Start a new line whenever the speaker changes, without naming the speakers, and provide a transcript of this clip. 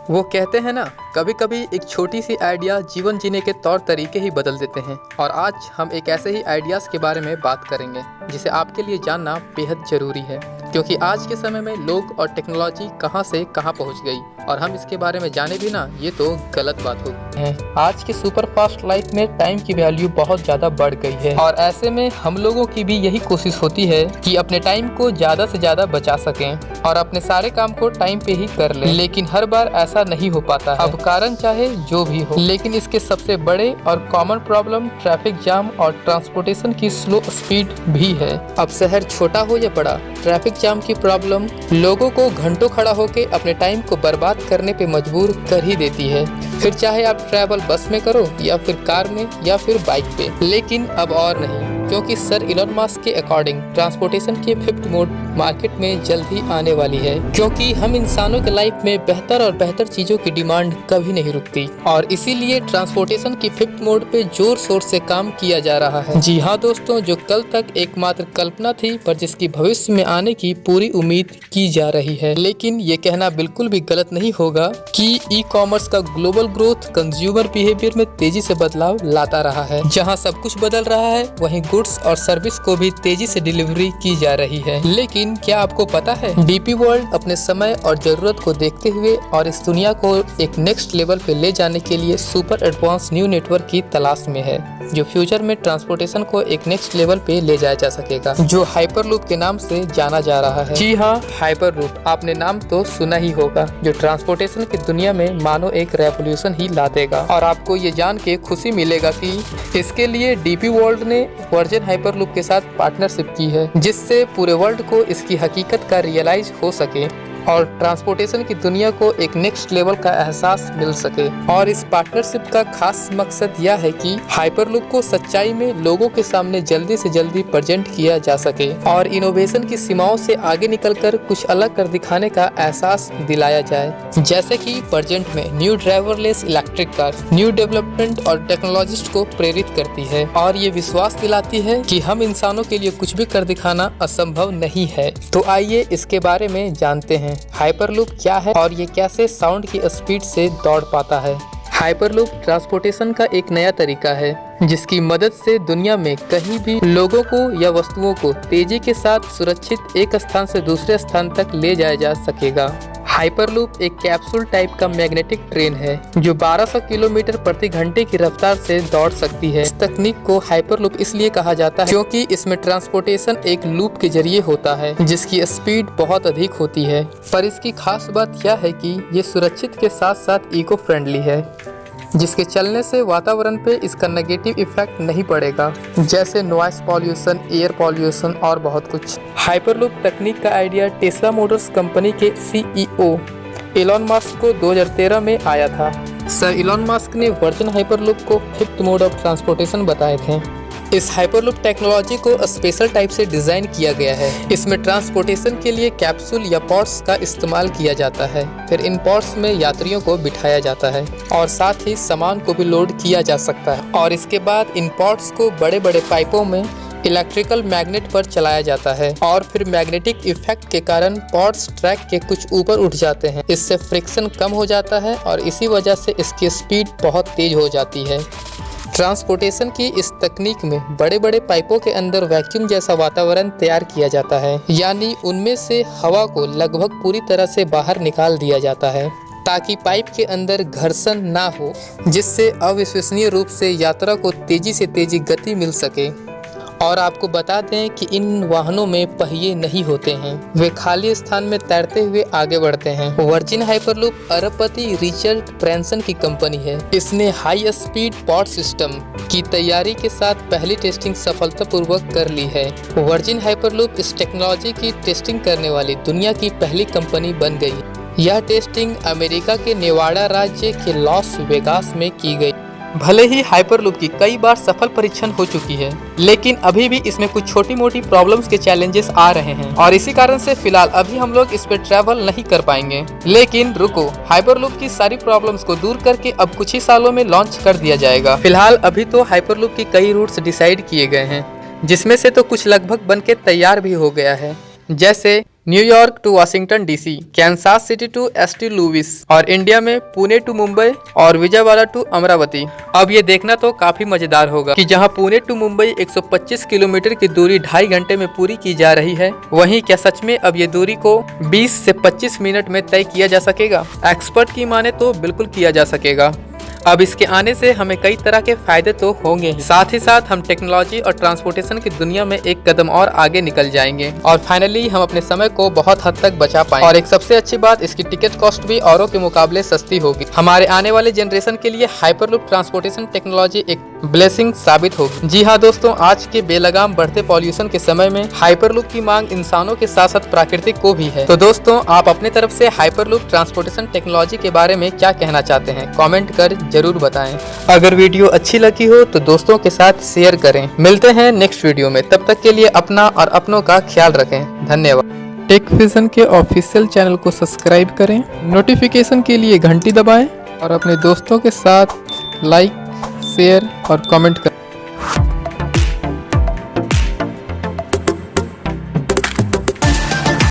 वो कहते हैं ना, कभी कभी एक छोटी सी आइडिया जीवन जीने के तौर तरीके ही बदल देते हैं। और आज हम एक ऐसे ही आइडियाज़ के बारे में बात करेंगे जिसे आपके लिए जानना बेहद ज़रूरी है, क्योंकि आज के समय में लोग और टेक्नोलॉजी कहां से कहां पहुंच गई और हम इसके बारे में जाने भी ना, ये तो गलत बात होगी है। आज के सुपर फास्ट लाइफ में टाइम की वैल्यू बहुत ज़्यादा बढ़ गई है और ऐसे में हम लोगों की भी यही कोशिश होती है कि अपने टाइम को ज़्यादा से ज़्यादा बचा सकें और अपने सारे काम को टाइम पे ही कर लें। लेकिन हर बार ऐसा नहीं हो पाता है, अब कारण चाहे जो भी हो। लेकिन इसके सबसे बड़े और कॉमन प्रॉब्लम ट्रैफिक जाम और ट्रांसपोर्टेशन की स्लो स्पीड भी है। अब शहर छोटा हो या बड़ा, ट्रैफिक जाम की प्रॉब्लम लोगों को घंटों खड़ा होकर अपने टाइम को बर्बाद करने पे मजबूर कर ही देती है, फिर चाहे आप ट्रैवल बस में करो या फिर कार में या फिर बाइक पे। लेकिन अब और नहीं, क्योंकि सर इलॉन मस्क के अकॉर्डिंग ट्रांसपोर्टेशन की फिफ्थ मोड मार्केट में जल्द ही आने वाली है, क्योंकि हम इंसानों के लाइफ में बेहतर और बेहतर चीजों की डिमांड कभी नहीं रुकती और इसीलिए ट्रांसपोर्टेशन की फिफ्थ मोड पे जोर शोर से काम किया जा रहा है। जी हाँ दोस्तों, जो कल तक एकमात्र कल्पना थी पर जिसकी भविष्य में आने की पूरी उम्मीद की जा रही है। लेकिन ये कहना बिल्कुल भी गलत नहीं होगा कि ई कॉमर्स का ग्लोबल ग्रोथ कंज्यूमर बिहेवियर में तेजी से बदलाव लाता रहा है। जहाँ सब कुछ बदल रहा है, वहीं गुड्स और सर्विस को भी तेजी से डिलीवरी की जा रही है। लेकिन क्या आपको पता है, डीपी वर्ल्ड अपने समय और जरूरत को देखते हुए और इस दुनिया को एक नेक्स्ट लेवल पे ले जाने के लिए सुपर एडवांस न्यू नेटवर्क की तलाश में है, जो फ्यूचर में ट्रांसपोर्टेशन को एक नेक्स्ट लेवल पे ले जाया जा सकेगा, जो हाइपरलूप के नाम से जाना जा रहा है। जी हाँ, हाइपरलूप, आपने नाम तो सुना ही होगा, जो ट्रांसपोर्टेशन की दुनिया में मानो एक रेवोल्यूशन ही ला देगा। और आपको ये जान के खुशी मिलेगा कि इसके लिए डीपी वर्ल्ड ने वर्जिन हाइपरलूप के साथ पार्टनरशिप की है, जिससे पूरे वर्ल्ड को इसकी हकीकत का रियलाइज हो सके और ट्रांसपोर्टेशन की दुनिया को एक नेक्स्ट लेवल का एहसास मिल सके। और इस पार्टनरशिप का खास मकसद यह है कि हाइपरलूप को सच्चाई में लोगों के सामने जल्दी से जल्दी प्रेजेंट किया जा सके और इनोवेशन की सीमाओं से आगे निकलकर कुछ अलग कर दिखाने का एहसास दिलाया जाए। जैसे कि प्रेजेंट में new driverless electric car new development और टेक्नोलॉजिस्ट को प्रेरित करती है और ये विश्वास दिलाती है कि हम इंसानों के लिए कुछ भी कर दिखाना असंभव नहीं है। तो आइए इसके बारे में जानते हैं, हाइपरलूप क्या है और ये कैसे साउंड की स्पीड से दौड़ पाता है। हाइपरलूप ट्रांसपोर्टेशन का एक नया तरीका है जिसकी मदद से दुनिया में कहीं भी लोगों को या वस्तुओं को तेजी के साथ सुरक्षित एक स्थान से दूसरे स्थान तक ले जाया जा सकेगा। हाइपरलूप एक कैप्सूल टाइप का मैग्नेटिक ट्रेन है जो 1200 किलोमीटर प्रति घंटे की रफ्तार से दौड़ सकती है। इस तकनीक को हाइपरलूप इसलिए कहा जाता है क्योंकि इसमें ट्रांसपोर्टेशन एक लूप के जरिए होता है जिसकी स्पीड बहुत अधिक होती है। पर इसकी खास बात यह है कि ये सुरक्षित के साथ साथ इको फ्रेंडली है, जिसके चलने से वातावरण पे इसका नेगेटिव इफेक्ट नहीं पड़ेगा, जैसे नॉइस पॉल्यूशन, एयर पॉल्यूशन और बहुत कुछ। हाइपरलूप तकनीक का आइडिया टेस्ला मोटर्स कंपनी के सीईओ इलॉन मस्क को 2013 में आया था। सर इलॉन मस्क ने वर्जिन हाइपरलूप को फिफ्थ मोड ऑफ ट्रांसपोर्टेशन बताए थे। इस हाइपरलूप टेक्नोलॉजी को स्पेशल टाइप से डिजाइन किया गया है। इसमें ट्रांसपोर्टेशन के लिए कैप्सूल या पॉड्स का इस्तेमाल किया जाता है, फिर इन पॉड्स में यात्रियों को बिठाया जाता है और साथ ही सामान को भी लोड किया जा सकता है और इसके बाद इन पॉड्स को बड़े बड़े पाइपों में इलेक्ट्रिकल मैग्नेट पर चलाया जाता है और फिर मैग्नेटिक इफेक्ट के कारण पॉड्स ट्रैक के कुछ ऊपर उठ जाते हैं। इससे फ्रिक्शन कम हो जाता है और इसी वजह से इसकी स्पीड बहुत तेज हो जाती है। ट्रांसपोर्टेशन की इस तकनीक में बड़े बड़े पाइपों के अंदर वैक्यूम जैसा वातावरण तैयार किया जाता है, यानी उनमें से हवा को लगभग पूरी तरह से बाहर निकाल दिया जाता है ताकि पाइप के अंदर घर्षण ना हो, जिससे अविश्वसनीय रूप से यात्रा को तेजी से तेजी गति मिल सके। और आपको बता दें कि इन वाहनों में पहिए नहीं होते हैं, वे खाली स्थान में तैरते हुए आगे बढ़ते हैं। वर्जिन हाइपरलूप अरबपति रिचर्ड ब्रैंसन की कंपनी है। इसने हाई स्पीड पॉड सिस्टम की तैयारी के साथ पहली टेस्टिंग सफलतापूर्वक कर ली है। वर्जिन हाइपरलूप इस टेक्नोलॉजी की टेस्टिंग करने वाली दुनिया की पहली कंपनी बन गई। यह टेस्टिंग अमेरिका के नेवाडा राज्य के लॉस वेगास में की गई। भले ही हाइपरलूप की कई बार सफल परीक्षण हो चुकी है, लेकिन अभी भी इसमें कुछ छोटी मोटी प्रॉब्लम्स के चैलेंजेस आ रहे हैं और इसी कारण से फिलहाल अभी हम लोग इस पे ट्रैवल नहीं कर पाएंगे। लेकिन रुको, हाइपरलूप की सारी प्रॉब्लम्स को दूर करके अब कुछ ही सालों में लॉन्च कर दिया जाएगा। फिलहाल अभी तो हाइपरलूप की कई रूट्स डिसाइड किए गए हैं, जिसमें से तो कुछ लगभग बन के तैयार भी हो गया है। जैसे New York to Washington DC, Kansas City to ST Louis और इंडिया में पुणे टू मुंबई और विजयवाड़ा टू अमरावती। अब ये देखना तो काफी मजेदार होगा कि जहां पुणे टू मुंबई 125 किलोमीटर की दूरी 2.5 घंटे में पूरी की जा रही है, वहीं क्या सच में अब ये दूरी को 20 से 25 मिनट में तय किया जा सकेगा? एक्सपर्ट की माने तो बिल्कुल किया जा सकेगा। अब इसके आने से हमें कई तरह के फायदे तो होंगे, साथ ही साथ हम टेक्नोलॉजी और ट्रांसपोर्टेशन की दुनिया में एक कदम और आगे निकल जाएंगे और फाइनली हम अपने समय को बहुत हद तक बचा पाएंगे। और एक सबसे अच्छी बात, इसकी टिकट कॉस्ट भी औरों के मुकाबले सस्ती होगी। हमारे आने वाले जनरेशन के लिए हाइपरलूप ट्रांसपोर्टेशन टेक्नोलॉजी एक ब्लेसिंग साबित होगी। जी हाँ दोस्तों, आज के बेलगाम बढ़ते पॉल्यूशन के समय में हाइपरलूप की मांग इंसानों के साथ साथ प्राकृतिक को भी है। तो दोस्तों, आप अपने तरफ से हाइपरलूप ट्रांसपोर्टेशन टेक्नोलॉजी के बारे में क्या कहना चाहते हैं? कमेंट कर जरूर बताएं। अगर वीडियो अच्छी लगी हो तो दोस्तों के साथ शेयर करें। मिलते हैं नेक्स्ट वीडियो में, तब तक के लिए अपना और अपनों का ख्याल रखें। धन्यवाद। टेक विजन के ऑफिशियल चैनल को सब्सक्राइब करें, नोटिफिकेशन के लिए घंटी दबाएं और अपने दोस्तों के साथ लाइक, शेयर और कमेंट करें।